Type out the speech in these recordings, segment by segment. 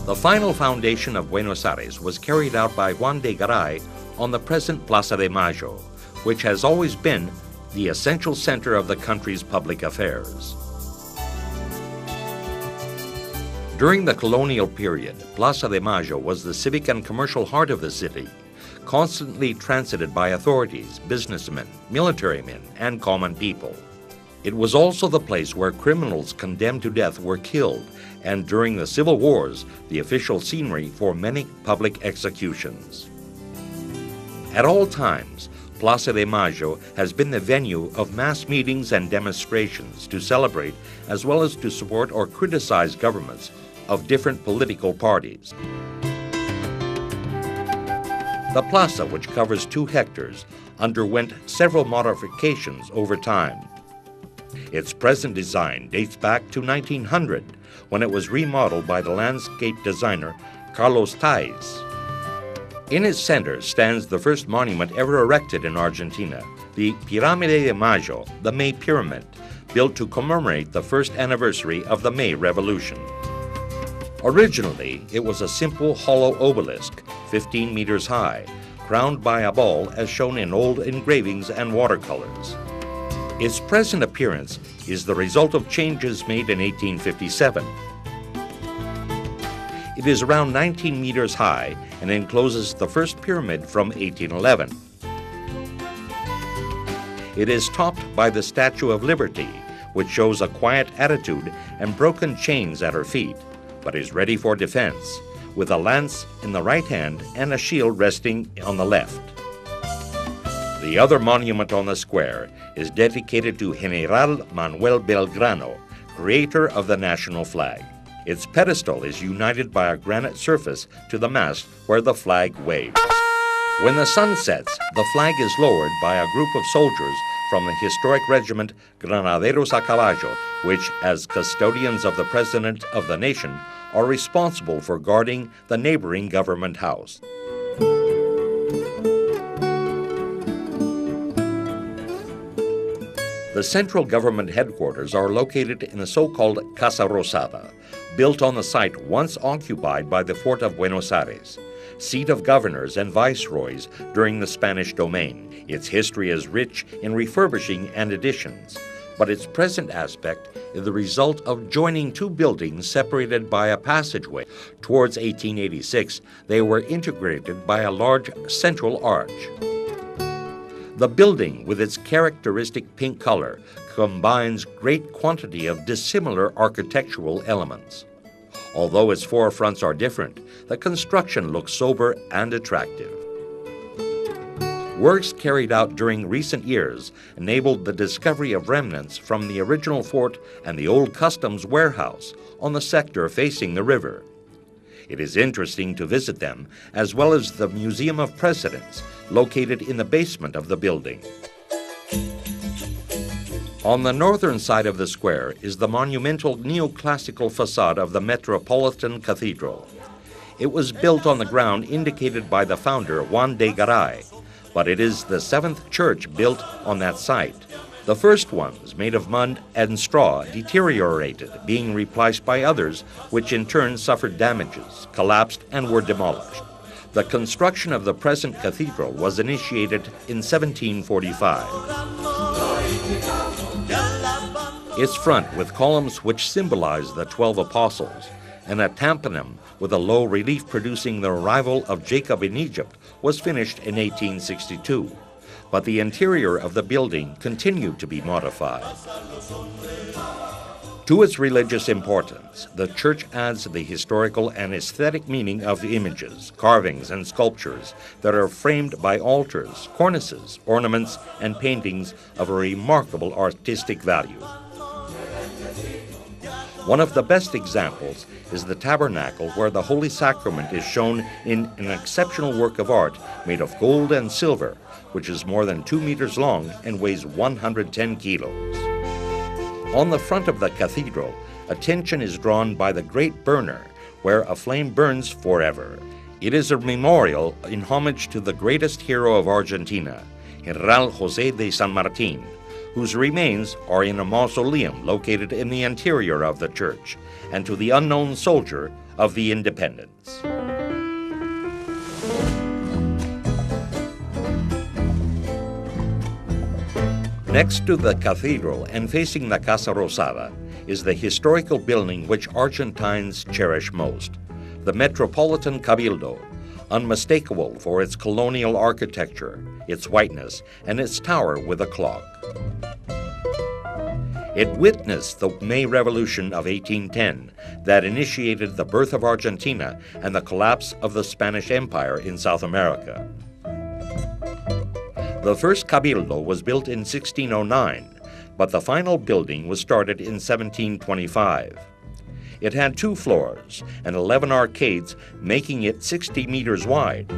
The final foundation of Buenos Aires was carried out by Juan de Garay on the present Plaza de Mayo, which has always been the essential center of the country's public affairs. During the colonial period, Plaza de Mayo was the civic and commercial heart of the city, constantly transited by authorities, businessmen, military men, and common people. It was also the place where criminals condemned to death were killed, and during the civil wars, the official scenery for many public executions. At all times, Plaza de Mayo has been the venue of mass meetings and demonstrations to celebrate as well as to support or criticize governments of different political parties. The plaza, which covers 2 hectares, underwent several modifications over time. Its present design dates back to 1900, when it was remodeled by the landscape designer Carlos Tais. In its center stands the first monument ever erected in Argentina, the Pirámide de Mayo, the May Pyramid, built to commemorate the first anniversary of the May Revolution. Originally, it was a simple hollow obelisk, 15 meters high, crowned by a ball as shown in old engravings and watercolors. Its present appearance is the result of changes made in 1857. It is around 19 meters high and encloses the first pyramid from 1811. It is topped by the Statue of Liberty, which shows a quiet attitude and broken chains at her feet, but is ready for defense, with a lance in the right hand and a shield resting on the left. The other monument on the square is dedicated to General Manuel Belgrano, creator of the national flag. Its pedestal is united by a granite surface to the mast where the flag waves. When the sun sets, the flag is lowered by a group of soldiers from the historic regiment Granaderos a Caballo, which, as custodians of the President of the nation, are responsible for guarding the neighboring government house. The central government headquarters are located in the so-called Casa Rosada, built on the site once occupied by the Fort of Buenos Aires, seat of governors and viceroys during the Spanish domain. Its history is rich in refurbishing and additions, but its present aspect is the result of joining 2 buildings separated by a passageway. Towards 1886, they were integrated by a large central arch. The building, with its characteristic pink color, combines great quantity of dissimilar architectural elements. Although its forefronts are different, the construction looks sober and attractive. Works carried out during recent years enabled the discovery of remnants from the original fort and the old customs warehouse on the sector facing the river. It is interesting to visit them, as well as the Museum of Presidents, located in the basement of the building. On the northern side of the square is the monumental neoclassical facade of the Metropolitan Cathedral. It was built on the ground indicated by the founder, Juan de Garay, but it is the 7th church built on that site. The first ones, made of mud and straw, deteriorated, being replaced by others, which in turn suffered damages, collapsed, and were demolished. The construction of the present cathedral was initiated in 1745. Its front, with columns which symbolize the 12 apostles, and a tympanum with a low relief producing the arrival of Jacob in Egypt, was finished in 1862. But the interior of the building continued to be modified. To its religious importance, the church adds the historical and aesthetic meaning of the images, carvings, and sculptures that are framed by altars, cornices, ornaments, and paintings of a remarkable artistic value. One of the best examples is the tabernacle, where the Holy Sacrament is shown in an exceptional work of art made of gold and silver, which is more than 2 meters long and weighs 110 kilos. On the front of the cathedral, attention is drawn by the Great Burner, where a flame burns forever. It is a memorial in homage to the greatest hero of Argentina, General José de San Martín, whose remains are in a mausoleum located in the interior of the church, and to the unknown soldier of the independence. Next to the cathedral and facing the Casa Rosada is the historical building which Argentines cherish most, the Metropolitan Cabildo, unmistakable for its colonial architecture, its whiteness, and its tower with a clock. It witnessed the May Revolution of 1810 that initiated the birth of Argentina and the collapse of the Spanish Empire in South America. The first Cabildo was built in 1609, but the final building was started in 1725. It had 2 floors and 11 arcades, making it 60 meters wide.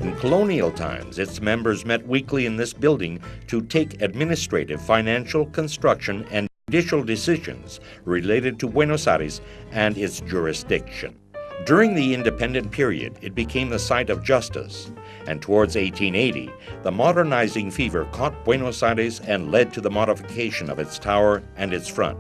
In colonial times, its members met weekly in this building to take administrative, financial, construction, and judicial decisions related to Buenos Aires and its jurisdiction. During the independent period, it became the site of justice, and towards 1880, the modernizing fever caught Buenos Aires and led to the modification of its tower and its front.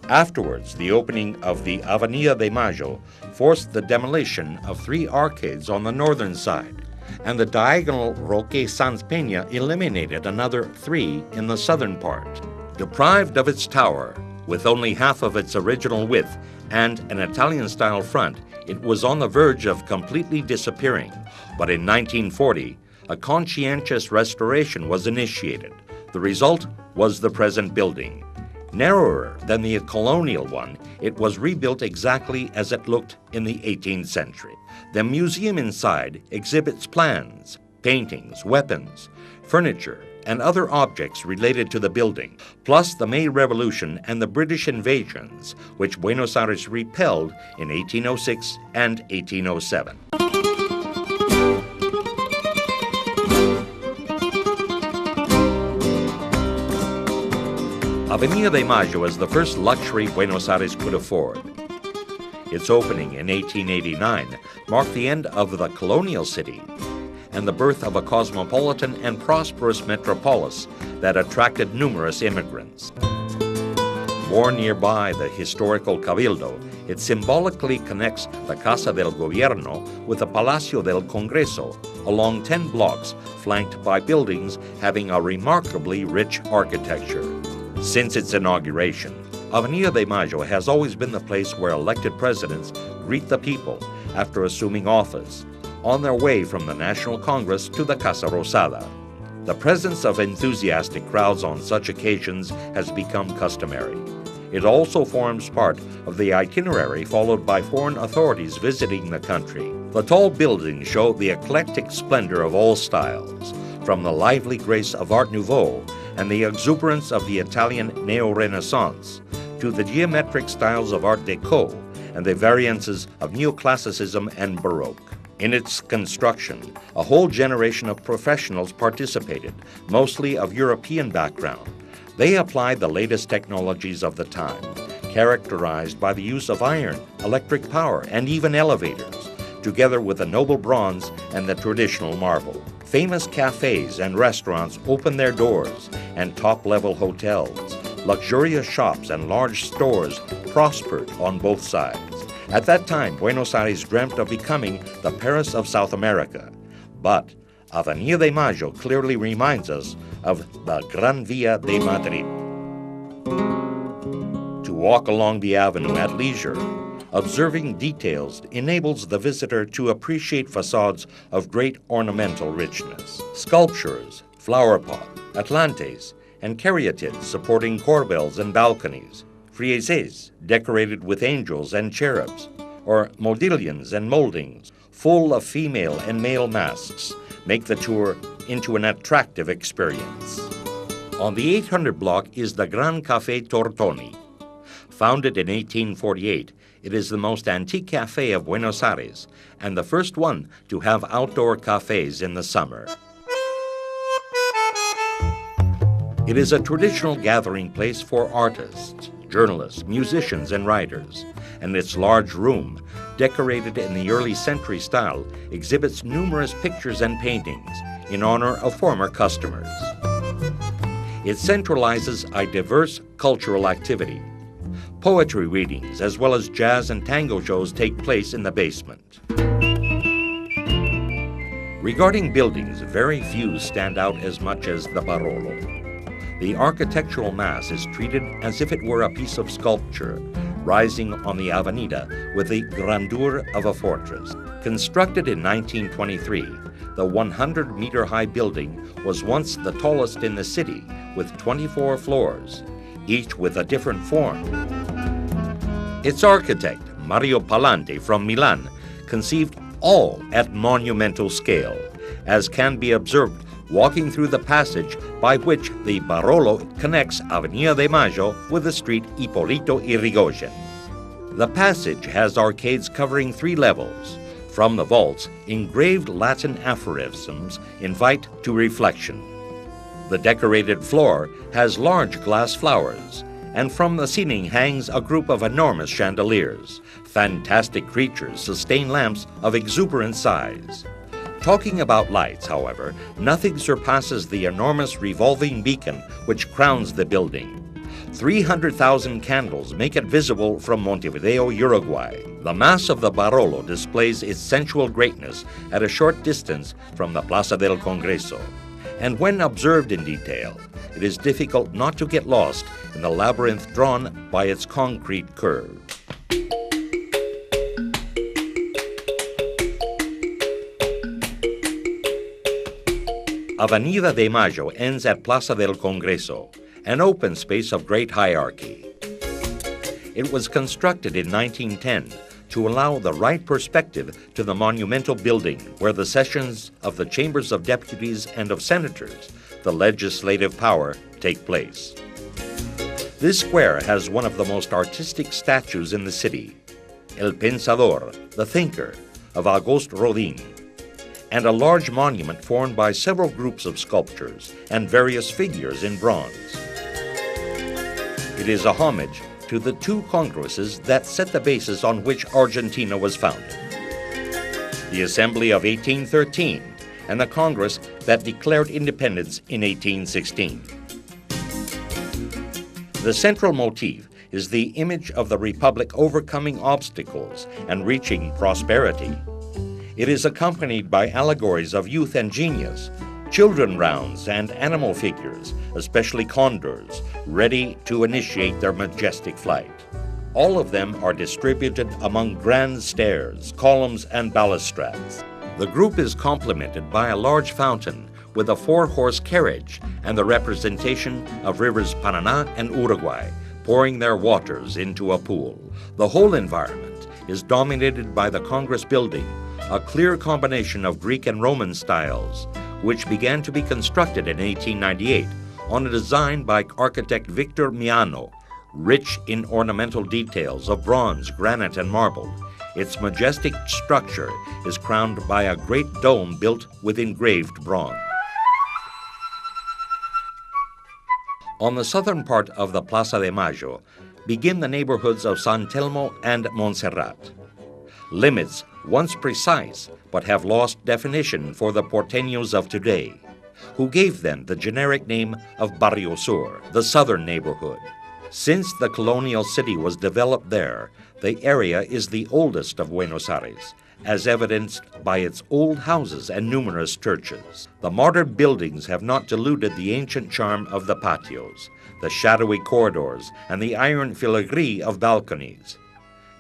Afterwards, the opening of the Avenida de Mayo forced the demolition of 3 arcades on the northern side, and the diagonal Roque Sans Peña eliminated another 3 in the southern part. Deprived of its tower, with only half of its original width and an Italian-style front, it was on the verge of completely disappearing. But in 1940, a conscientious restoration was initiated. The result was the present building. Narrower than the colonial one, it was rebuilt exactly as it looked in the 18th century. The museum inside exhibits plans, paintings, weapons, furniture, and other objects related to the building, plus the May Revolution and the British invasions, which Buenos Aires repelled in 1806 and 1807. Avenida de Mayo is the first luxury Buenos Aires could afford. Its opening in 1889 marked the end of the colonial city and the birth of a cosmopolitan and prosperous metropolis that attracted numerous immigrants. Born nearby the historical Cabildo, it symbolically connects the Casa del Gobierno with the Palacio del Congreso along 10 blocks flanked by buildings having a remarkably rich architecture. Since its inauguration, Avenida de Mayo has always been the place where elected presidents greet the people after assuming office, on their way from the National Congress to the Casa Rosada. The presence of enthusiastic crowds on such occasions has become customary. It also forms part of the itinerary followed by foreign authorities visiting the country. The tall buildings show the eclectic splendor of all styles, from the lively grace of Art Nouveau and the exuberance of the Italian Neo-Renaissance, to the geometric styles of Art Deco and the variances of Neoclassicism and Baroque. In its construction, a whole generation of professionals participated, mostly of European background. They applied the latest technologies of the time, characterized by the use of iron, electric power, and even elevators, together with the noble bronze and the traditional marble. Famous cafes and restaurants opened their doors, and top-level hotels, luxurious shops, and large stores prospered on both sides. At that time, Buenos Aires dreamt of becoming the Paris of South America. But Avenida de Mayo clearly reminds us of the Gran Via de Madrid. To walk along the avenue at leisure, observing details enables the visitor to appreciate facades of great ornamental richness. Sculptures, flower pot, atlantes, and caryatids supporting corbels and balconies, friezes decorated with angels and cherubs, or modillions and moldings full of female and male masks make the tour into an attractive experience. On the 800 block is the Gran Café Tortoni. Founded in 1848, it is the most antique cafe of Buenos Aires and the first one to have outdoor cafes in the summer. It is a traditional gathering place for artists, journalists, musicians, and writers, and its large room, decorated in the early century style, exhibits numerous pictures and paintings in honor of former customers. It centralizes a diverse cultural activity. Poetry readings as well as jazz and tango shows take place in the basement. Regarding buildings, very few stand out as much as the Barolo. The architectural mass is treated as if it were a piece of sculpture, rising on the Avenida with the grandeur of a fortress. Constructed in 1923, the 100-meter-high building was once the tallest in the city, with 24 floors, each with a different form. Its architect, Mario Palante from Milan, conceived all at monumental scale, as can be observed walking through the passage by which the Barolo connects Avenida de Mayo with the street Ippolito Yrigoyen. The passage has arcades covering 3 levels. From the vaults, engraved Latin aphorisms invite to reflection. The decorated floor has large glass flowers, and from the ceiling hangs a group of enormous chandeliers. Fantastic creatures sustain lamps of exuberant size. Talking about lights, however, nothing surpasses the enormous revolving beacon which crowns the building. 300,000 candles make it visible from Montevideo, Uruguay. The mass of the Barolo displays its sensual greatness at a short distance from the Plaza del Congreso. And when observed in detail, it is difficult not to get lost in the labyrinth drawn by its concrete curve. Avenida de Mayo ends at Plaza del Congreso, an open space of great hierarchy. It was constructed in 1910 to allow the right perspective to the monumental building where the sessions of the Chambers of Deputies and of Senators, the legislative power, take place. This square has one of the most artistic statues in the city, El Pensador, the Thinker, of Auguste Rodin, and a large monument formed by several groups of sculptures and various figures in bronze. It is a homage to the 2 congresses that set the basis on which Argentina was founded: the Assembly of 1813 and the Congress that declared independence in 1816. The central motif is the image of the Republic overcoming obstacles and reaching prosperity. It is accompanied by allegories of youth and genius, children rounds, and animal figures, especially condors, ready to initiate their majestic flight. All of them are distributed among grand stairs, columns, and balustrades. The group is complemented by a large fountain with a 4-horse carriage and the representation of rivers Paraná and Uruguay, pouring their waters into a pool. The whole environment is dominated by the Congress building, a clear combination of Greek and Roman styles, which began to be constructed in 1898 on a design by architect Victor Miano, rich in ornamental details of bronze, granite, and marble. Its majestic structure is crowned by a great dome built with engraved bronze. On the southern part of the Plaza de Mayo begin the neighborhoods of San Telmo and Montserrat. Limits once precise but have lost definition for the porteños of today, who gave them the generic name of Barrio Sur, the southern neighborhood. Since the colonial city was developed there, the area is the oldest of Buenos Aires, as evidenced by its old houses and numerous churches. The modern buildings have not diluted the ancient charm of the patios, the shadowy corridors, and the iron filigree of balconies.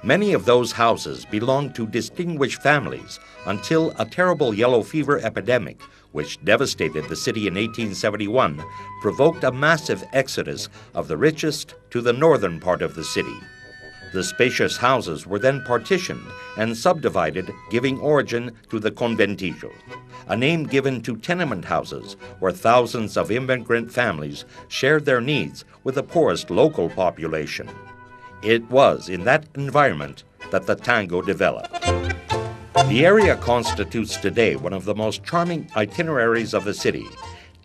Many of those houses belonged to distinguished families until a terrible yellow fever epidemic, which devastated the city in 1871, provoked a massive exodus of the richest to the northern part of the city. The spacious houses were then partitioned and subdivided, giving origin to the conventillo, a name given to tenement houses where thousands of immigrant families shared their needs with the poorest local population. It was in that environment that the tango developed. The area constitutes today one of the most charming itineraries of the city,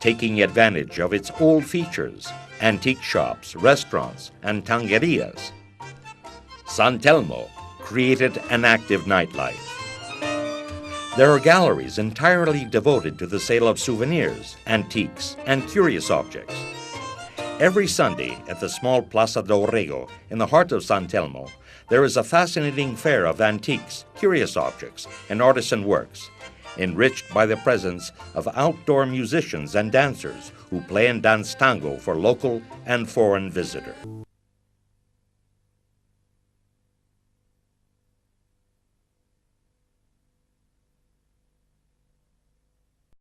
taking advantage of its old features, antique shops, restaurants, and tanguerias. San Telmo created an active nightlife. There are galleries entirely devoted to the sale of souvenirs, antiques, and curious objects. Every Sunday at the small Plaza do Orrego in the heart of San Telmo, there is a fascinating fair of antiques, curious objects, and artisan works, enriched by the presence of outdoor musicians and dancers who play and dance tango for local and foreign visitors.